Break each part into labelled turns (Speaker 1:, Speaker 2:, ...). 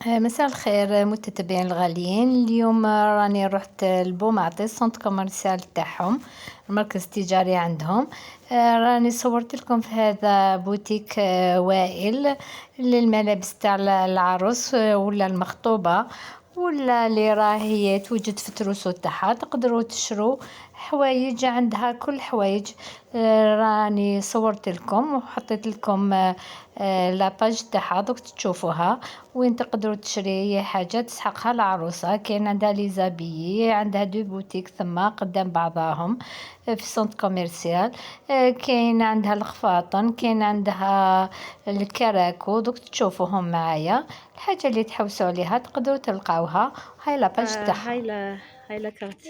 Speaker 1: مساء الخير متتبعين الغاليين. اليوم راني رحت لبومعطي سونت كوميرسيال تاعهم، المركز التجاري عندهم. راني صورت لكم في هذا بوتيك وائل للملابس تاع العروس ولا المخطوبة ولا اللي راهي توجد في التروسو تاعها. تقدروا تشروا حوايج عندها، كل حوايج. راني صورت لكم وحطيت لكم لاباج تاعها، دوك تشوفوها وين تقدروا تشري حاجة تسحقها العروسة. كاين عندها ليزابيي، عندها دو بوتيك ثما قدام بعضاهم في سونت كوميرسيال. كاين عندها الخفاطن، كاين عندها الكراكو، دوك تشوفوهم معايا. الحاجة اللي تحوسوا عليها تقدروا تلقاوها. هاي لاباج تاعها، هاي لاكارت،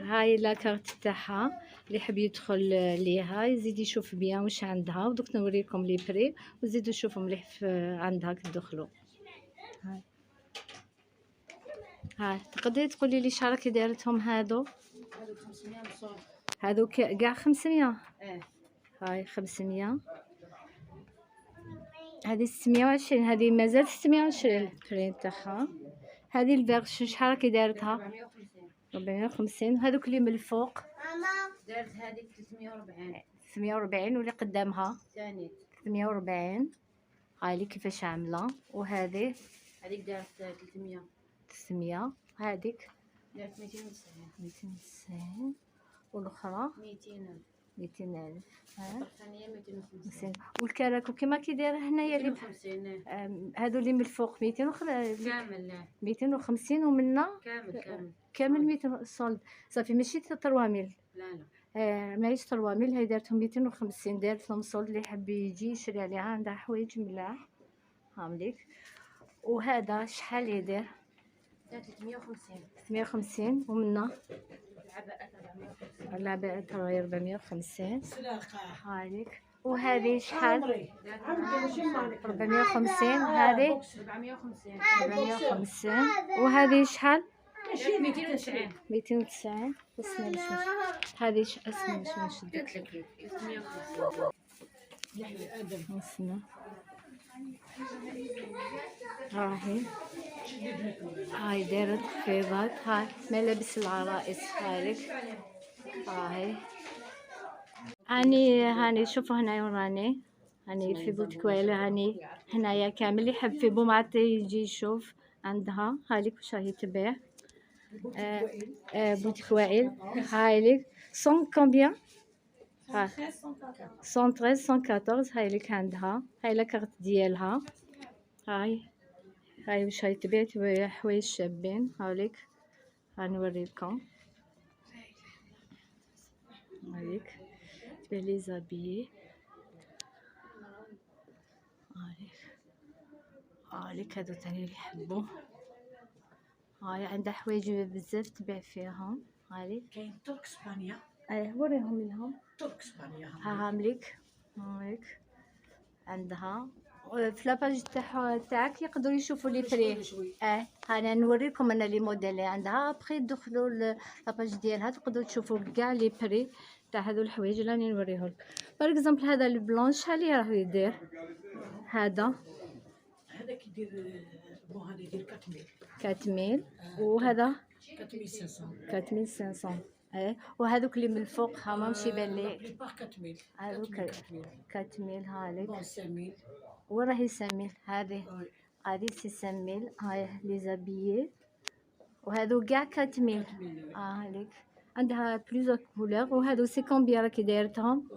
Speaker 1: هاي لاكارت تاعها. اللي يحب يدخل ليها يزيد يشوف بيان واش عندها، ودوك نوريكم لي بري وزيدوا شوفوا مليح عندها كتدخلوا. هاي تقدري تقولي لي شراكي دايرتهم هادو
Speaker 2: 500 مصور،
Speaker 1: هادو كاع 500. هاي 500، هذه 620، هذه مازال 620 البرين تاعها. هذه الفيرش شحال راكي دايرتها؟ 450. هذوك اللي من الفوق
Speaker 2: دارت هذيك 340.
Speaker 1: 340 واللي قدامها
Speaker 2: ثاني
Speaker 1: 340. هاي اللي كيفاش عامله. وهذه
Speaker 2: هذيك دارت 300.
Speaker 1: 300. هذيك
Speaker 2: دارت 290.
Speaker 1: 290. والاخرى
Speaker 2: 200.
Speaker 1: 200,000. ها
Speaker 2: الثانيه 250.
Speaker 1: والكراكو كيما كي داير هنايا اللي
Speaker 2: 250.
Speaker 1: هادو اللي من الفوق 200
Speaker 2: كامل. لا
Speaker 1: 250 ومنا
Speaker 2: كامل
Speaker 1: 200 صولد صافي، ماشي 3000.
Speaker 2: لا
Speaker 1: ماهيش 3000. هاي دارتهم 250، دارت لهم صولد اللي يحب يجي يشري عليها، عندها حوايج ملاح هامليك. وهذا شحال يدير؟
Speaker 2: 350.
Speaker 1: 350 ومنا
Speaker 2: العباءات 450.
Speaker 1: العباءة راهي 450. هايليك. وهذه شحال؟ 450. هذه
Speaker 2: 450.
Speaker 1: 450. وهذه شحال؟
Speaker 2: 290.
Speaker 1: 290. اسمع باش هذه اسمع باش نشدك.
Speaker 2: 350.
Speaker 1: اسمع هاي دايرة خفيضات. هاي ملابس العرائس. هايلك هاي هاني شوفوا هنايا وراني هاني في بوتيك وائل. هاني هنايا كامل اللي يحب في بومعطي يجي يشوف عندها. هايلك واش راهي تبيع. بوتيك وائل. هايلك 100 كومبيان؟ 113 114. هايلك عندها. هاي لاكارت ديالها. هاي واش راهي تبيع حوايج شابين. هاوليك غنوريلكم. هايلك تبيع لي زابيي. هاوليك هادو تاني اللي يحبوا. هاي عندها حوايج بزاف تبيع فيهم. هاوليك
Speaker 2: كاين ترك اسبانيا.
Speaker 1: وريهم منهم.
Speaker 2: ترك اسبانيا
Speaker 1: هامليك. هاوليك عندها في لاباج تاعك يقدروا يشوفوا لي بري. انا نوريكم انا لي موديل اللي عندها. ابخي دخلوا لاباج ديالها تقدروا تشوفوا كاع لي بري تاع هذو الحوايج اللي راني نوريهم لكم. باغ اكزومبل هذا البلون شحال راه يدير؟ هذا
Speaker 2: كيدير هذا يدير 4000.
Speaker 1: 4000. وهذا
Speaker 2: 4500.
Speaker 1: 4500. وهذوك اللي من الفوق ها ماشي بان لي.
Speaker 2: 4000.
Speaker 1: هذوك 4000. هاليك
Speaker 2: 5000.
Speaker 1: وراهي 5000. هذه سي 5000. هاي لي زابيي وهذو كاع 4000. هاليك عندها بليزيور كولور. وهذو سي كومبيان راكي دايرتهم؟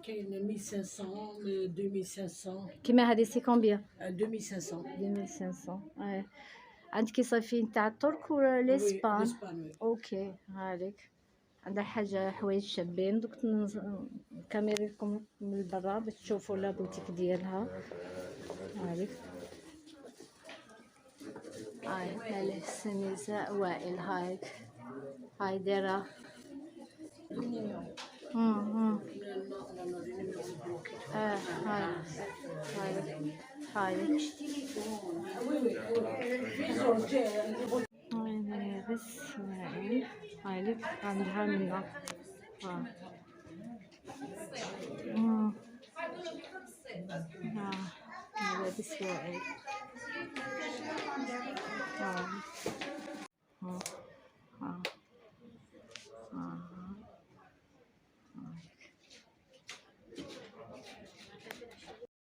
Speaker 2: كاين 1500 2500.
Speaker 1: كيما هذه سي كومبيان؟
Speaker 2: 2500.
Speaker 1: 2500. عندك صافي نتاع الترك ولا الاسبان؟ اوكي. هاليك عندها حاجه حوايج شابين. دوك نكاميري لكم من برا باش تشوفوا لا بوتيك ديالها. هاليك هاي السميسة وائل. هاي دايره هاي بس هاي عندها منا. ملابس وائل.